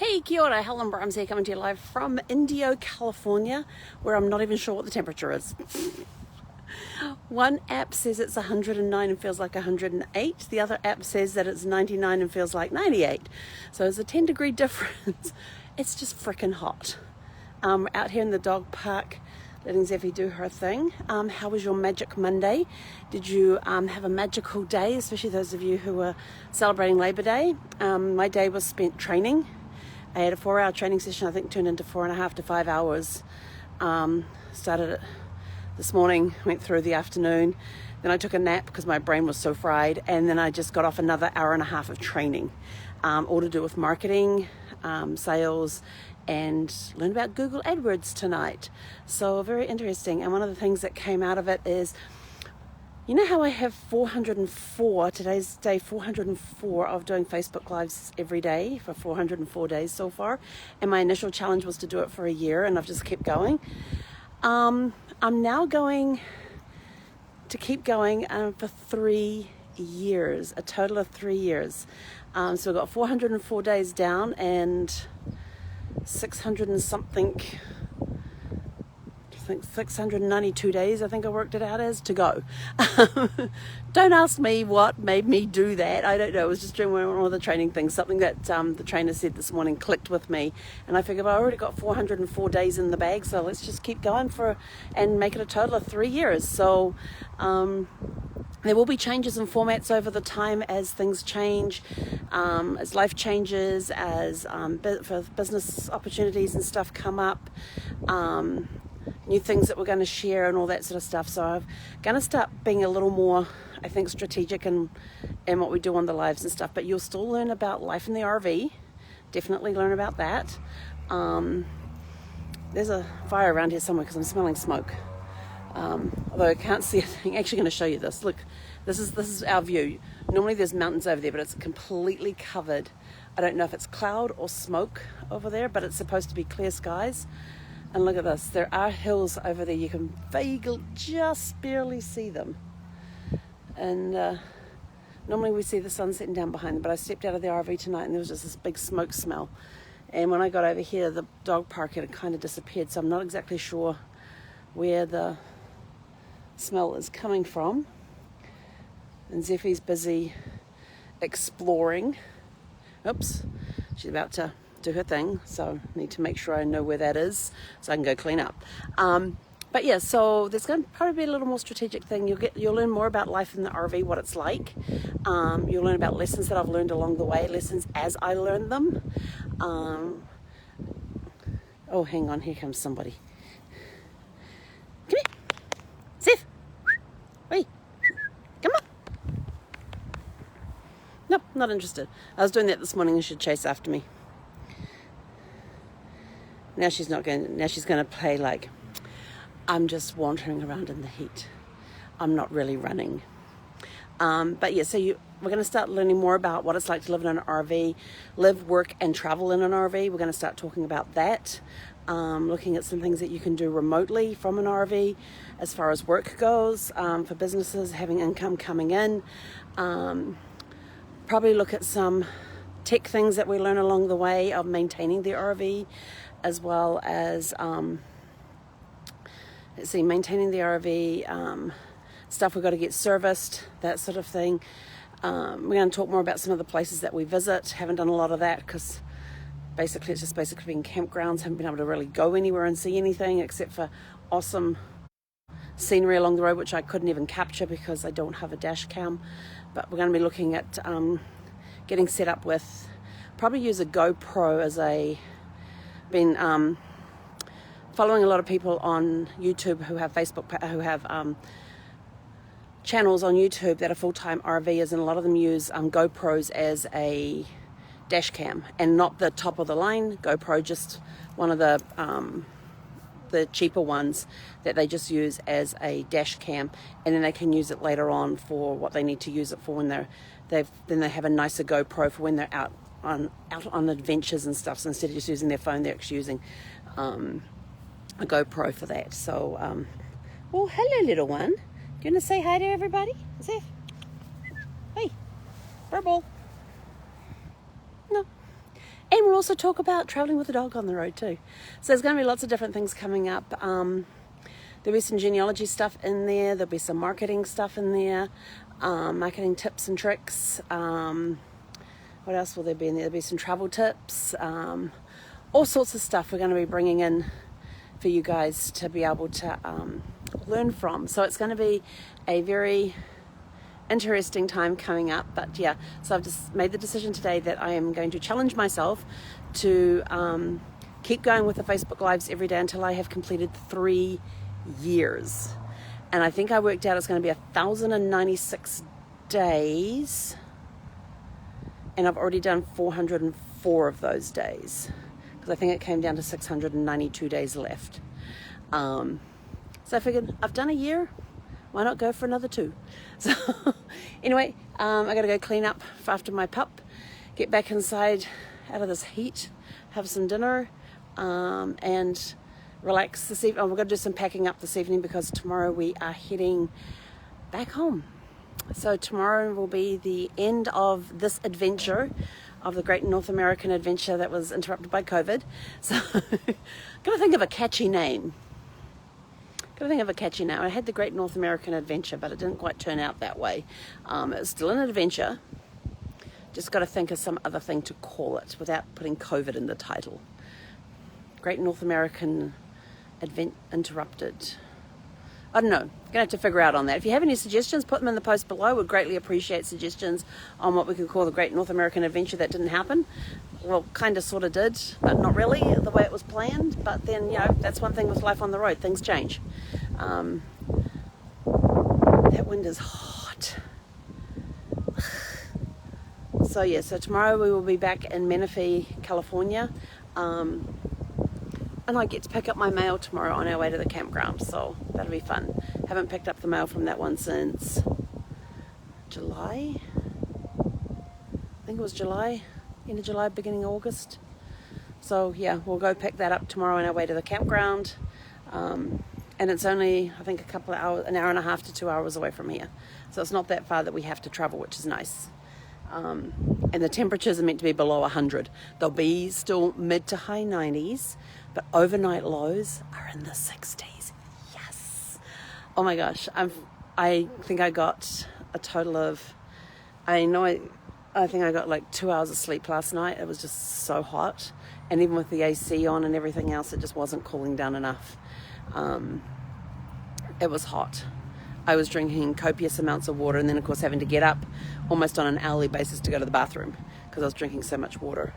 Hey, kia ora, Helen Brahms here, coming to you live from Indio, California, where I'm not even sure what the temperature is. One app says it's 109 and feels like 108. The other app says that it's 99 and feels like 98. So it's a 10-degree difference. It's just freaking hot. Out here in the dog park, letting Zeffie do her thing. How was your Magic Monday? Did you have a magical day, especially those of you who were celebrating Labor Day? My day was spent training. I had a 4-hour training session, I think turned into 4.5 to 5 hours. Started it this morning, went through the afternoon. Then I took a nap because my brain was so fried. And then I just got off another 1.5 hours of training, all to do with marketing, sales, and learned about Google AdWords tonight. So very interesting. And one of the things that came out of it is, you know how I have 404, today's day 404 of doing Facebook Lives every day for 404 days so far. And my initial challenge was to do it for a year, and I've just kept going. I'm now going to keep going for 3 years, a total of 3 years. So we've got 404 days down and 600 and something, I think 692 days, I think I worked it out as, to go. Don't ask me what made me do that. I don't know. I was just doing one of the training things. Something that the trainer said this morning clicked with me. And I figured, well, I already got 404 days in the bag, so let's just keep going and make it a total of 3 years. So there will be changes in formats over the time as things change, as life changes, as for business opportunities and stuff come up. New things that we're going to share and all that sort of stuff. So I'm going to start being a little more, I think, strategic in what we do on the lives and stuff. But you'll still learn about life in the RV. Definitely learn about that. There's a fire around here somewhere because I'm smelling smoke. Although I can't see a thing. Actually going to show you this. Look, this is our view. Normally there's mountains over there, but it's completely covered. I don't know if it's cloud or smoke over there, but it's supposed to be clear skies. And look at this, there are hills over there. You can vaguely, just barely see them. And normally we see the sun setting down behind them, but I stepped out of the RV tonight and there was just this big smoke smell. And when I got over here, the dog park had kind of disappeared, so I'm not exactly sure where the smell is coming from. And Zeffie's busy exploring. Oops, she's about to do her thing, so I need to make sure I know where that is so I can go clean up. But yeah, so there's going to probably be a little more strategic thing. You'll learn more about life in the RV, what it's like. You'll learn about lessons that I've learned along the way, lessons as I learn them. Oh, hang on, here comes somebody. Come here, Zeph. Hey, come on. Nope, not interested. I was doing that this morning and she'd chase after me. Now she's going to play like, I'm just wandering around in the heat. I'm not really running. But yeah, so we're going to start learning more about what it's like to live in an RV, live, work, and travel in an RV. We're going to start talking about that, looking at some things that you can do remotely from an RV as far as work goes, for businesses, having income coming in. Probably look at some tech things that we learn along the way of maintaining the RV, as well as, maintaining the RV, stuff we've got to get serviced, that sort of thing. We're going to talk more about some of the places that we visit. Haven't done a lot of that because basically it's just been campgrounds. Haven't been able to really go anywhere and see anything except for awesome scenery along the road, which I couldn't even capture because I don't have a dash cam. But we're going to be looking at getting set up with, probably use a GoPro as been following a lot of people on YouTube who have channels on YouTube that are full-time RVers, and a lot of them use GoPros as a dash cam, and not the top of the line GoPro, just one of the cheaper ones that they just use as a dash cam, and then they can use it later on for what they need to use it for when then they have a nicer GoPro for when they're out on adventures and stuff. So instead of just using their phone, they're actually using a GoPro for that. So, well, hello, little one. Do you want to say hi to everybody? Zeph? Hey, purple. No. And we're also talk about traveling with a dog on the road too. So there's going to be lots of different things coming up. There'll be some genealogy stuff in there. There'll be some marketing stuff in there. Marketing tips and tricks. What else will there be in there? There'll be some travel tips. All sorts of stuff we're going to be bringing in for you guys to be able to learn from. So it's going to be a very interesting time coming up. But yeah, so I've just made the decision today that I am going to challenge myself to keep going with the Facebook Lives every day until I have completed 3 years. And I think I worked out it's going to be 1,096 days, and I've already done 404 of those days, because I think it came down to 692 days left. So I figured I've done a year, why not go for another 2? So anyway, I gotta go clean up after my pup, get back inside out of this heat, have some dinner, and relax this evening. We're gonna do some packing up this evening because tomorrow we are heading back home. So tomorrow will be the end of this adventure, of the Great North American Adventure that was interrupted by COVID. So gotta think of a catchy name. I had the Great North American Adventure, but it didn't quite turn out that way. It was still an adventure. Just got to think of some other thing to call it without putting COVID in the title. Great North American Interrupted. I don't know. Gonna have to figure out on that. If you have any suggestions, put them in the post below. Would greatly appreciate suggestions on what we could call the Great North American Adventure that didn't happen. Well, kind of, sort of did, but not really the way it was planned. But then, you know, that's one thing with life on the road. Things change. That wind is hot. So yeah, so tomorrow we will be back in Menifee, California. And I get to pick up my mail tomorrow on our way to the campground, so that'll be fun. Haven't picked up the mail from that one since July. I think it was July, end of July, beginning of August. So yeah, we'll go pick that up tomorrow on our way to the campground. And it's only, I think, a couple of hours, an hour and a half to 2 hours away from here. So it's not that far that we have to travel, which is nice. And the temperatures are meant to be below 100. They'll be still mid to high 90s, but overnight lows are in the 60s. Yes. Oh my gosh. I think I got a total of, I think I got like 2 hours of sleep last night. It was just so hot. And even with the AC on and everything else, it just wasn't cooling down enough. It was hot. I was drinking copious amounts of water, and then of course having to get up almost on an hourly basis to go to the bathroom because I was drinking so much water.